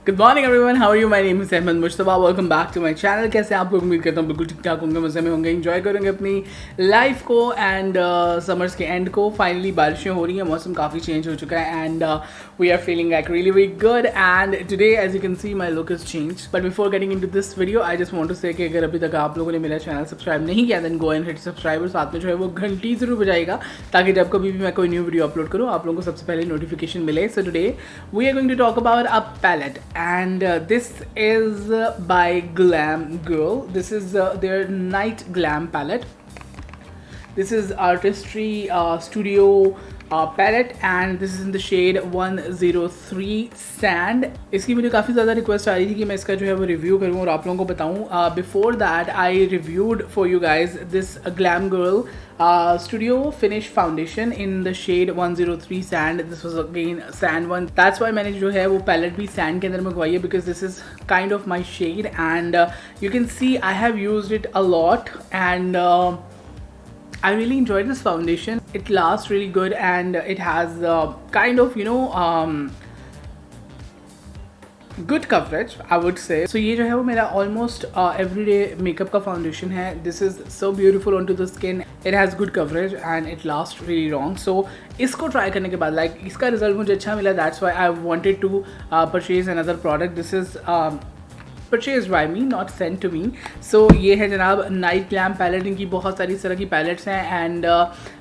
Good morning everyone, how are you? My name is Ahmad Mujtaba. Welcome back to my channel. कैसे आप लोग? उम्मीद करता हूँ बिल्कुल ठीक ठाक होंगे, मज़े में होंगे, एंजॉय करेंगे अपनी लाइफ को एंड समर्स के एंड को। फाइनली बारिशें हो रही हैं, मौसम काफ़ी चेंज हो चुका है and we are feeling like really very good. And today as you can see my look is change. But before getting into this video I just want to say कि अगर अभी तक आप लोगों ने मेरा चैनल सब्सक्राइब नहीं किया then go and hit subscribe, और साथ में जो है वो घंटी जरूर बजाएगा ताकि जब कभी भी मैं कोई न्यू वीडियो अपलोड करूँ आप लोगों को सबसे पहले नोटिफिकेशन मिले। So today we are going to talk about a palette and this is by Glamgirl. This is their night glam palette. This is artistry studio palette and this is in the shade 103 sand. इसकी मुझे काफ़ी ज़्यादा request आ रही थी कि मैं इसका जो है वो रिव्यू करूँ और आप लोगों को बताऊँ। Before that I reviewed for you guys this Glamgirl studio finish foundation in the shade 103 sand. This was again sand one. That's why मैंने जो है वो palette भी sand के अंदर मंगवाई है because this is kind of my shade and you can see I have used it a lot and I really enjoyed this foundation. It lasts really good and it has kind of good coverage I would say. So ये जो है वो मेरा almost everyday makeup का foundation है. This is so beautiful onto the skin. It has good coverage and it lasts really long. So इसको try करने के बाद like इसका result मुझे अच्छा मिला. That's why I wanted to purchase another product. This is purchased by me, not sent to me. So ये है जनाब नाइट ग्लैम पैलेट. इनकी बहुत सारी तरह की पैलेट्स हैं and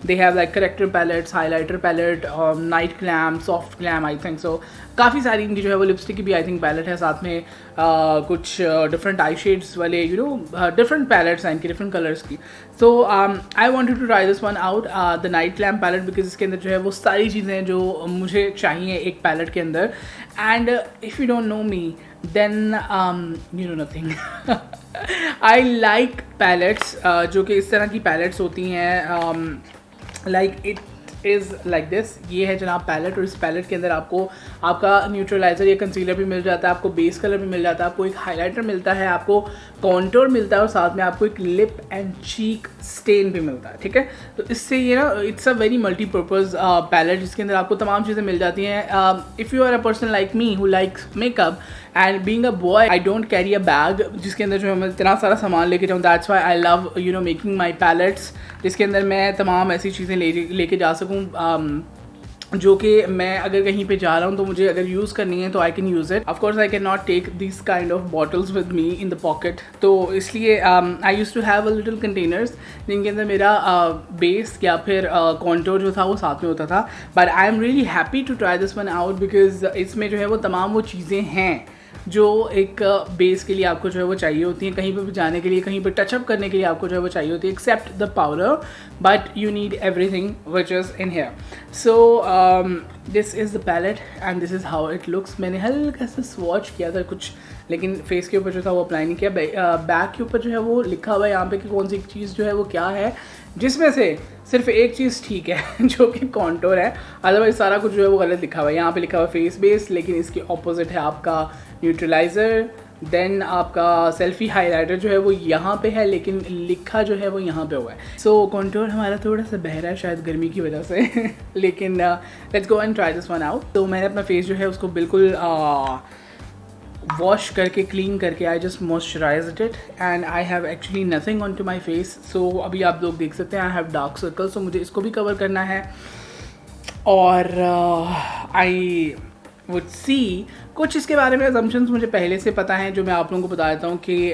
they have like character palettes, highlighter palette, night glam, soft glam I think so. काफ़ी सारी इनकी जो है वो लिपस्टिक की भी आई थिंक पैलेट है, साथ में कुछ डिफरेंट आई शेड्स वाले डिफरेंट पैलेट्स हैं इनकी, डिफरेंट कलर्स की. So I wanted to try this one out the night glam palette because इसके अंदर जो है वो सारी चीज़ें हैं जो मुझे चाहिए एक पैलेट के अंदर. And if you don't know me then you know nothing. I like palettes जो कि इस तरह की palettes होती हैं like it is like this. ये है जनाब पैलेट और इस पैलेट के अंदर आपको आपका न्यूट्रलाइज़र या कंसीलर भी मिल जाता है, आपको बेस कलर भी मिल जाता है, आपको एक हाइलाइटर मिलता है, आपको कॉन्टोर मिलता है और साथ में आपको एक लिप एंड चीक स्टेन भी मिलता है. ठीक है, तो इससे ये ना it's a very multipurpose palette जिसके अंदर आपको तमाम चीज़ें मिल जाती हैं. If you are a person like me who likes makeup and being a boy I don't carry a bag जिसके अंदर जो है मैं इतना सारा सामान लेके जाऊँ. That's why I love making my palettes जिसके अंदर मैं तमाम ऐसी चीज़ें लेके जा सकूँ जो कि मैं अगर कहीं पे जा रहा हूँ तो मुझे अगर यूज़ करनी है तो I can use it. Of course I can not take this kind of bottles with me in the pocket, तो इसलिए I use to have a little containers जिनके अंदर मेरा बेस या फिर कॉन्टोर जो था वो साथ में होता था. But I am really happy to try this one out because इसमें जो है वो तमाम वो चीज़ें हैं जो एक बेस के लिए आपको जो है वो चाहिए होती हैं, कहीं पर भी जाने के लिए, कहीं पर टचअप करने के लिए आपको जो है वो चाहिए होती है, except the powder but you need everything which is in here. So this is the palette and this is how it looks. मैंने हल्का सा स्वॉच किया था कुछ, लेकिन फेस के ऊपर जो था वो अप्लाई नहीं किया. बैक के ऊपर जो है वो लिखा हुआ है यहाँ पे कि कौन सी चीज़ जो है वो क्या है, जिसमें से सिर्फ एक चीज़ ठीक है जो कि कॉन्टोर है, अदरवाइज सारा कुछ जो है वो गलत लिखा हुआ है. यहाँ पे लिखा हुआ है फेस बेस, लेकिन इसके ऑपोजिट है आपका न्यूट्रलाइज़र. देन आपका सेल्फी हाइलाइटर जो है वो यहाँ पे है, लेकिन लिखा जो है वो यहाँ पे हुआ है. सो कॉन्टोर हमारा थोड़ा सा बहरा है शायद गर्मी की वजह से लेकिन let's go and try this one out. तो मैंने अपना फेस जो है उसको बिल्कुल वॉश करके क्लीन करके I just moisturised it and I have actually nothing on to my face. So अभी आप लोग देख सकते हैं I have dark circle, so मुझे इसको भी कवर करना है. और आई वुड सी कुछ इसके बारे में असम्पशंस मुझे पहले से पता है जो मैं आप लोगों को बता देता हूँ कि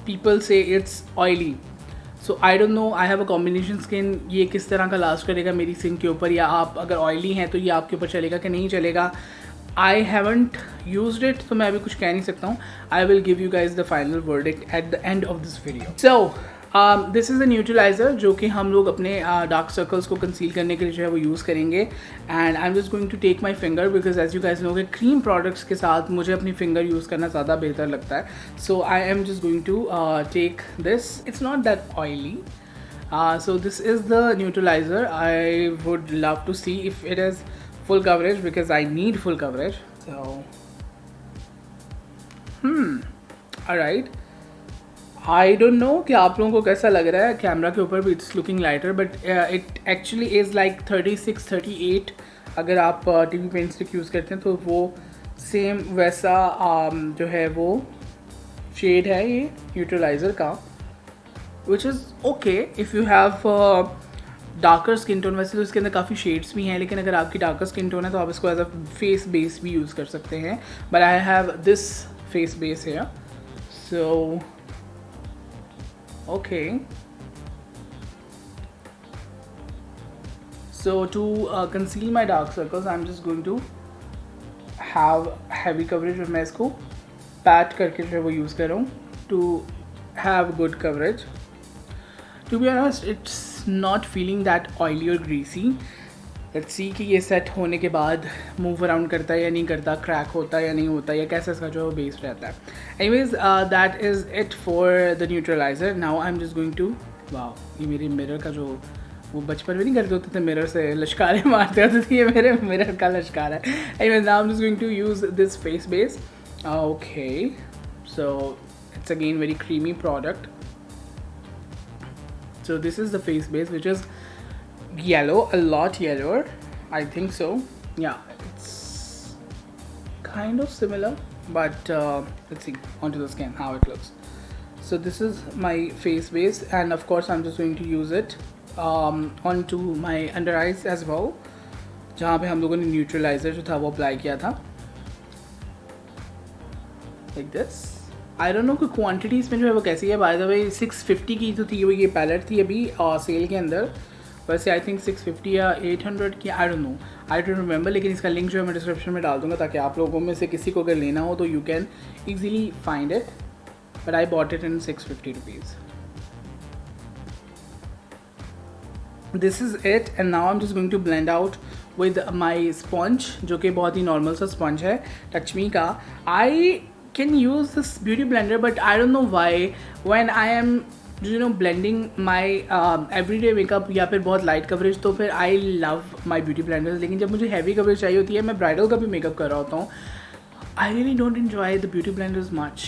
पीपल से it's oily. So I don't know, I have a combination skin. ये किस तरह का लास्ट करेगा मेरी स्किन के ऊपर, या आप अगर ऑयली हैं तो ये आपके ऊपर चलेगा कि नहीं चलेगा. I haven't used it, तो मैं अभी कुछ कह नहीं सकता हूँ. I will give you guys the final verdict at the end of this video. So this is a neutralizer जो कि हम लोग अपने डार्क सर्कल्स को कंसील करने के लिए जो है वो यूज़ करेंगे. And I'm just going to take my finger because as you guys know कि क्रीम प्रोडक्ट्स के साथ मुझे अपनी फिंगर यूज़ करना ज़्यादा बेहतर लगता है. So I am just going to take this. It's not that oily. So this is the neutralizer. I would love to see if it is full coverage because I need full coverage. So alright, I don't know कि आप लोगों को कैसा लग रहा है camera के ऊपर भी. It's looking lighter but it actually is like 36-38. अगर आप टीवी पेन स्टिक यूज़ करते हैं तो वो सेम वैसा जो है वो शेड है ये न्यूट्रलाइज़र का, which is okay if you have darker skin tone. वैसे तो इसके अंदर काफ़ी शेड्स भी हैं, लेकिन अगर आपकी डार्कर स्किन टोन है तो आप इसको एज अ फेस बेस भी यूज़ कर सकते हैं, but I have this face base है, so okay. So to conceal my dark circles, I'm just going to have heavy coverage और मैं इसको पैट करके जो है वो यूज़ कर रहा हूँ to have good coverage. To be honest, it's not feeling that oily or greasy. Let's see कि ये सेट होने के बाद मूव अराउंड करता है या नहीं करता, क्रैक होता है या नहीं होता, या कैसा इसका जो बेस रहता है। Anyways, that is it for the neutralizer. Now I'm just going to, wow, ये मेरे मिरर का जो वो बचपन में नहीं करते होते थे, मिरर से लश्कारे मारते होते थे, ये मेरे मिरर का लश्कार है। Anyways, now I'm just going to use this face base. Okay, so it's again very creamy product. So this is the face base, which is yellow, a lot yellower, I think so. Yeah, it's kind of similar, but let's see onto the skin how it looks. So this is my face base, and of course I'm just going to use it onto my under eyes as well, जहाँ पे हम लोगों ने neutraliser जो था वो apply किया था, like this. I don't know कि क्वांटिटी इसमें जो है वो कैसी है। बाय द वे 650 की तो थी वो, ये पैलेट थी अभी सेल के अंदर, वैसे आई थिंक 650 या 800 की, I don't know, I don't remember, लेकिन इसका लिंक जो है मैं डिस्क्रिप्शन में डाल दूँगा ताकि आप लोगों में से किसी को अगर लेना हो तो you can easily find it, but I bought it in 650 rupees. This is it, and now I'm just going to blend out with my sponge, जो कि बहुत ही नॉर्मल सा स्पंज है टचमी का. I can use this beauty blender, but I don't know why when I am blending my everyday makeup या फिर बहुत light coverage, तो फिर I love my beauty blenders, लेकिन जब मुझे heavy coverage चाहिए होती है, मैं bridal का भी makeup कर रहा होता हूँ, I really don't enjoy the beauty blenders much.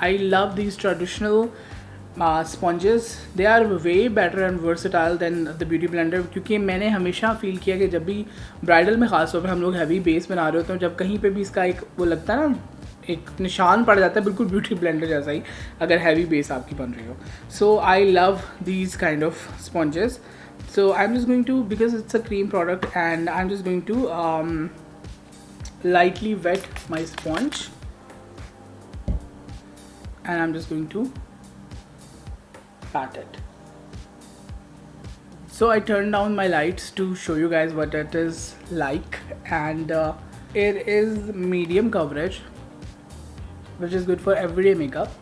I love these traditional sponges. They are way better and versatile than the beauty blender, क्योंकि मैंने हमेशा फील किया कि जब भी ब्राइडल में ख़ास तौर पर हम लोग हैवी बेस बना रहे होते हैं, जब कहीं पे भी इसका एक वो लगता है ना, एक निशान पड़ जाता है बिल्कुल ब्यूटी ब्लेंडर जैसा ही, अगर हैवी बेस आपकी बन रही हो. So I love these kind of sponges. So I am just going to, because it's a cream product, and I am just going to lightly wet my sponge, and I'm just going to pat it. So I turned down my lights to show you guys what it is like, and it is medium coverage, which is good for everyday makeup.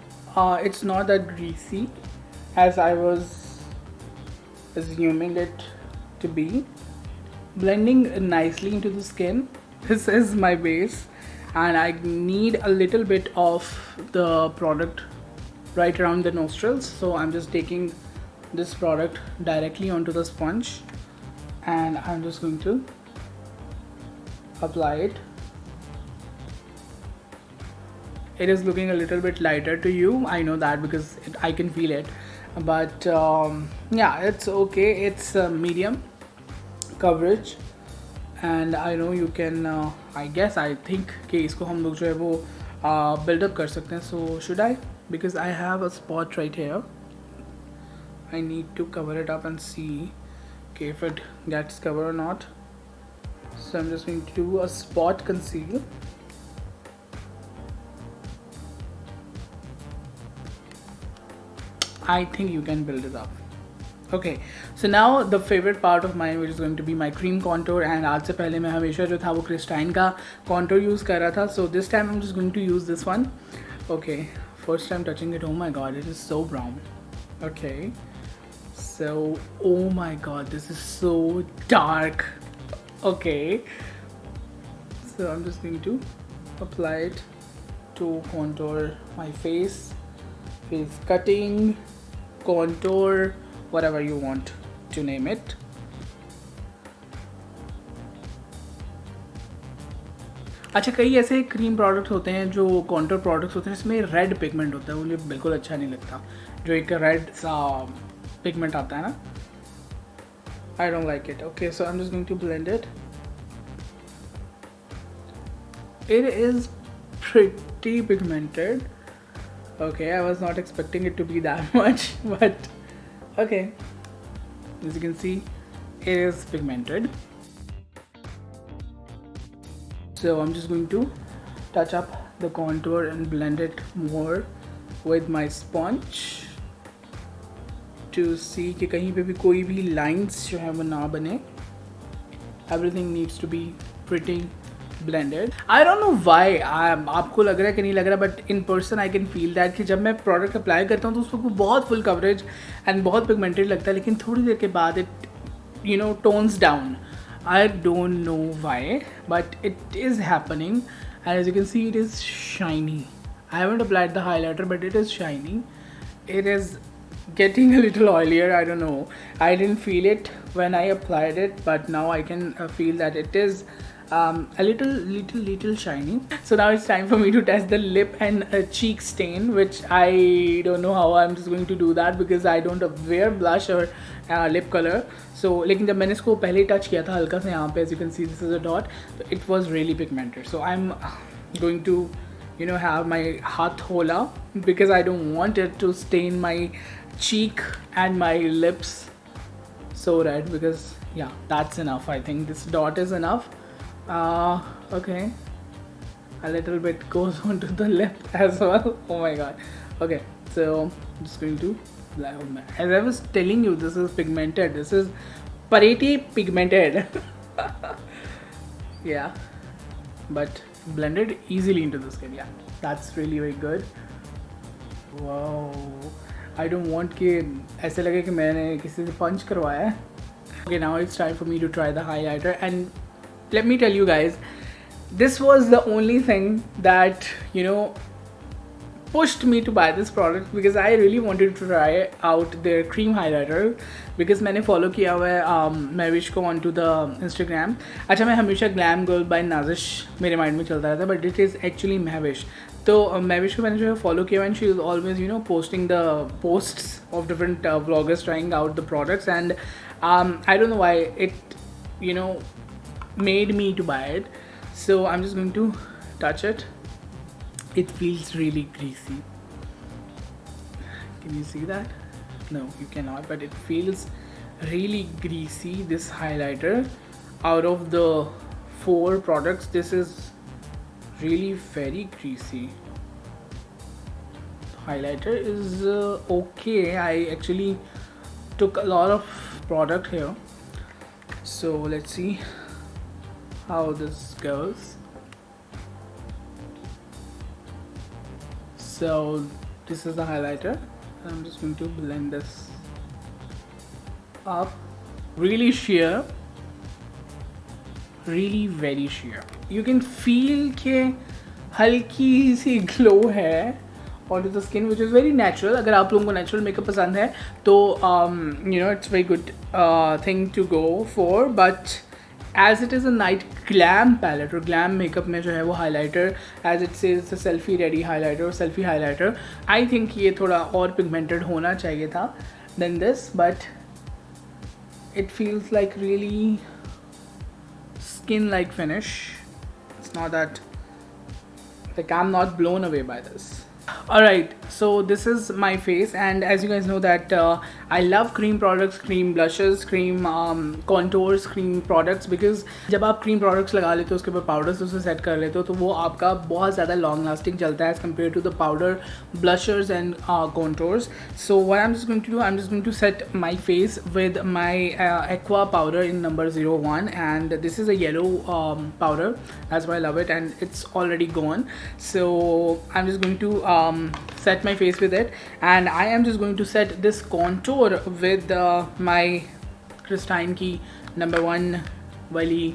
It's not that greasy as I was assuming it to be. Blending nicely into the skin. This is my base, and I need a little bit of the product right around the nostrils, so I'm just taking this product directly onto the sponge, and I'm just going to apply it. It is looking a little bit lighter to you, I know that, because I can feel it, but yeah, it's okay. It's medium coverage, and I know you can I think कि इसको हम लोग जो है वो build up कर सकते हैं. So should I? Because I have a spot right here. I need to cover it up and see if it gets covered or not. So I'm just going to do a spot conceal. I think you can build it up. Okay, so now the favorite part of mine, which is going to be my cream contour, and आज से पहले मैं हमेशा जो था वो Christine का contour use कर रहा था. So this time I'm just going to use this one. Okay, first time touching it. Oh my god, it is so brown. Okay, so oh my god, this is so dark. Okay, so I'm just going to apply it to contour my face cutting, contour, whatever you want to name it. अच्छा, कई ऐसे cream product होते हैं जो contour products होते हैं, इसमें red pigment होता है, मुझे बिल्कुल अच्छा नहीं लगता, जो एक रेड सा पिगमेंट आता है ना, I don't like it. Okay, so I am just going to blend it. it is pretty pigmented. Okay, I was not expecting it to be that much, but okay. As you can see, it is pigmented. So I'm just going to touch up the contour and blend it more with my sponge to see कि कहीं पे भी कोई भी lines जो है वो ना बने. Everything needs to be pretty blended. I don't know why आपको लग रहा है कि नहीं लग रहा, but in person I can feel that कि जब मैं product apply करता हूँ तो उसको बहुत full coverage and बहुत pigmented लगता है, लेकिन थोड़ी देर के बाद it tones down. I don't know why, but it is happening, and as you can see, it is shiny. I haven't applied the highlighter, but it is shiny. It is getting a little oilier. I don't know. I didn't feel it when I applied it, but now I can feel that it is a little shiny. So now it's time for me to test the lip and cheek stain, which I don't know how I'm just going to do that because I don't wear blush or lip color. So लेकिन जब मैंने इसको पहले touch किया था हल्का सा यहाँ पे, as you can see this is a dot, it was really pigmented. So I'm going to have my hath hola because I don't want it to stain my cheek and my lips so red, because yeah, that's enough. I think this dot is enough. Okay, a little bit goes onto the lip as well. Oh my god. Okay, so I'm just going to, as I was telling you, this is pigmented. This is pretty pigmented. Yeah, but blended easily into the skin. Yeah, that's really very good. Wow, I don't want कि ऐसे लगे कि मैंने किसी से punch करवाया है. Okay, now it's time for me to try the highlighter, and let me tell you guys, this was the only thing that pushed me to buy this product, because I really wanted to try out their cream highlighter, because मैंने follow किया हुआ है Mehwish को onto the Instagram. अच्छा, मैं हमेशा Glamgirl by Nazish मेरे mind में चलता रहता है, but it is actually Mehwish. तो Mehwish को मैंने जो है follow किया, and she is always posting the posts of different vloggers trying out the products, and I don't know why it made me to buy it. So I'm just going to touch it. It feels really greasy. Can you see that? No, you cannot, but it feels really greasy. This highlighter, out of the 4 products, this is really very greasy. Highlighter is okay. I actually took a lot of product here, so let's see how this goes. So this is the highlighter. I'm just going to blend this up. Really sheer, really very sheer. You can feel कि हल्की सी glow है onto the skin, which is very natural. अगर आप लोगों को natural makeup पसंद है तो it's very good thing to go for. But as it is a night glam palette or glam makeup में जो है वो highlighter, as it says the selfie ready highlighter or selfie highlighter, I think ये थोड़ा और pigmented होना चाहिए था than this, but it feels like really skin like finish. It's not that, like, I'm not blown away by this. Alright, so this is my face, and as you guys know that I love cream products, cream blushes, cream contours, cream products, because जब आप cream products लगा लेते हो उसके ऊपर powders उसे set कर लेते हो तो वो आपका बहुत ज़्यादा long lasting चलता है as compared to the powder blushers and contours. So what I'm just going to do, I'm just going to set my face with my aqua powder in number 01, and this is a yellow powder. That's why I love it, and it's already gone. So I'm just going to set my face with it, and I am just going to set this contour with my Christine की number 1 wali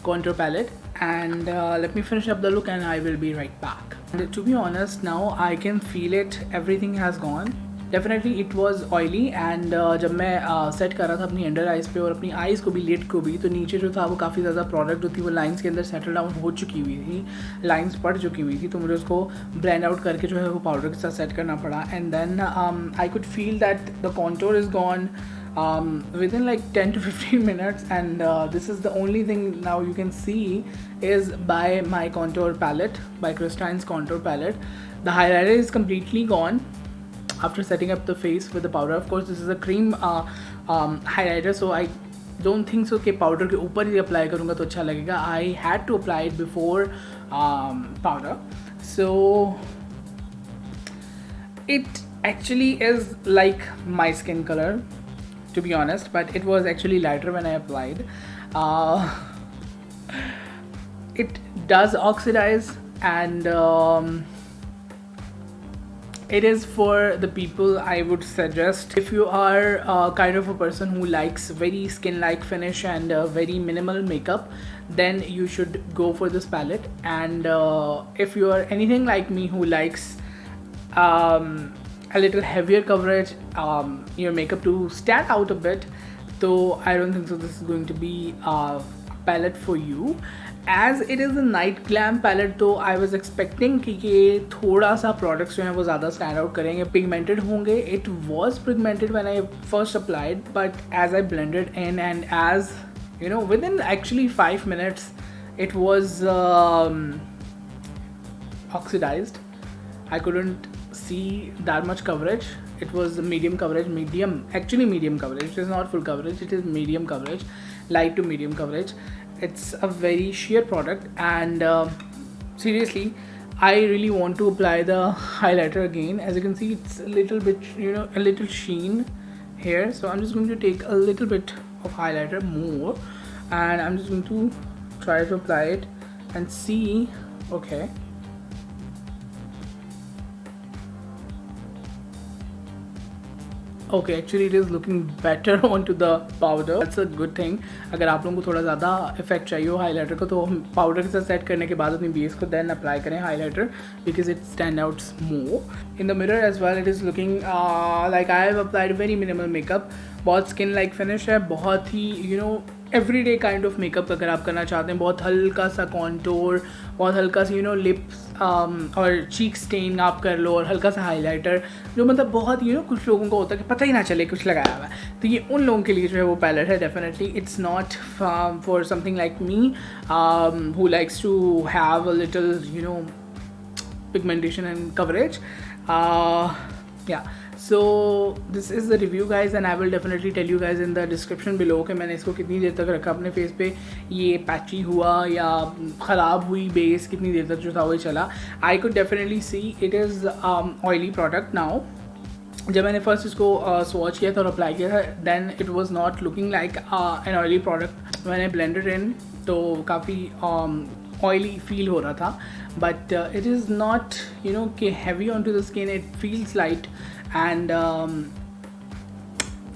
contour palette, and let me finish up the look and I will be right back. And to be honest, now I can feel it, everything has gone. Definitely it was oily, and जब मैं set कर रहा था अपनी under eyes पे और अपनी eyes को भी, लिड को भी, तो नीचे जो था वो काफ़ी ज़्यादा प्रोडक्ट जो थी वो लाइंस के अंदर सेटल डाउन हो चुकी हुई थी, लाइंस पड़ चुकी हुई थी, तो मुझे उसको ब्लेंड आउट करके जो है वो पाउडर के साथ सेट करना पड़ा. And then I could feel that the contour is gone, within like 10 to 15 minutes, and this is the only thing now you can see is by my contour palette, by Kristine's contour palette. The highlighter is completely gone after setting up the face with the powder. Of course this is a cream highlighter, so I don't think so कि powder के ऊपर ही apply करूँगा तो अच्छा लगेगा. I had to apply it before powder, so it actually is like my skin color, to be honest, but it was actually lighter when I applied. It does oxidize, and it is for the people I would suggest. If you are kind of a person who likes very skin-like finish and very minimal makeup, then you should go for this palette. And if you are anything like me who likes a little heavier coverage, your makeup to stand out a bit, so I don't think so this is going to be a palette for you. As it is a night glam palette, तो I was expecting कि ये थोड़ा सा products जो हैं वो ज़्यादा stand out करेंगे, pigmented होंगे. It was pigmented when I first applied, but as I blended in and as you know, within actually 5 minutes, it was oxidized. I couldn't see that much coverage. It was medium coverage, actually medium coverage. It is not full coverage, it is medium coverage, light to medium coverage. It's a very sheer product, and seriously I really want to apply the highlighter again. As you can see, it's a little bit, you know, a little sheen here, so I'm just going to take a little bit of highlighter more, and I'm just going to try to apply it and see. Okay, okay, actually it is looking better onto the powder. That's a good thing. अगर आप लोगों को थोड़ा ज़्यादा effect चाहिए हो highlighter को, तो पाउडर के साथ सेट करने के बाद अपनी बेस को देन अप्लाई करें highlighter, because it stand outs more in the mirror as well. It is looking like I have applied very minimal makeup. बहुत स्किन लाइक फिनिश है, बहुत ही you know everyday kind of makeup अगर आप करना चाहते हैं. बहुत हल्का सा कॉन्टोर, बहुत हल्का सा यू नो लिप्स और चीक स्टेन आप कर लो, और हल्का सा हाइलाइटर, जो मतलब बहुत यू नो कुछ लोगों को होता है कि पता ही ना चले कुछ लगाया हुआ है. तो ये उन लोगों के लिए जो है वो पैलेट है. Definitely it's not for something like me who likes to have a little you know pigmentation and coverage. Yeah, so this is the review guys, and I will definitely tell you guys in the description below कि मैंने इसको कितनी देर तक रखा अपने face पे, ये patchy हुआ या ख़राब हुई बेस कितनी देर तक जो था वही चला. I could definitely see it is oily product now. जब मैंने फर्स्ट इसको स्वॉच किया था और अप्लाई किया था, then it was not looking like an oily product. मैंने ब्लेंडेड इन तो काफ़ी ऑयली फील हो रहा था, but it is not you know कि heavy on to the skin. It feels light, and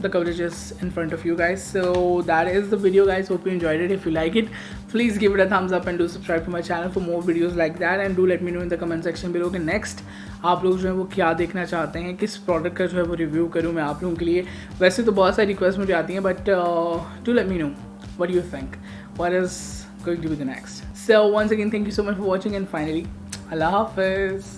the coverage is in front of you guys. So that is the video guys. Hope you enjoyed it. If you like it, please give it a thumbs up and do subscribe to my channel for more videos like that, and do let me know in the comment section below कि next आप लोग जो है वो क्या देखना चाहते हैं, किस प्रोडक्ट का जो है वो रिव्यू करूँ मैं आप लोगों के लिए. वैसे तो बहुत सारी रिक्वेस्ट मुझे आती हैं, but do let me know what you think, what is going to be the next. So once again, thank you so much for watching, and finally Allah Hafiz.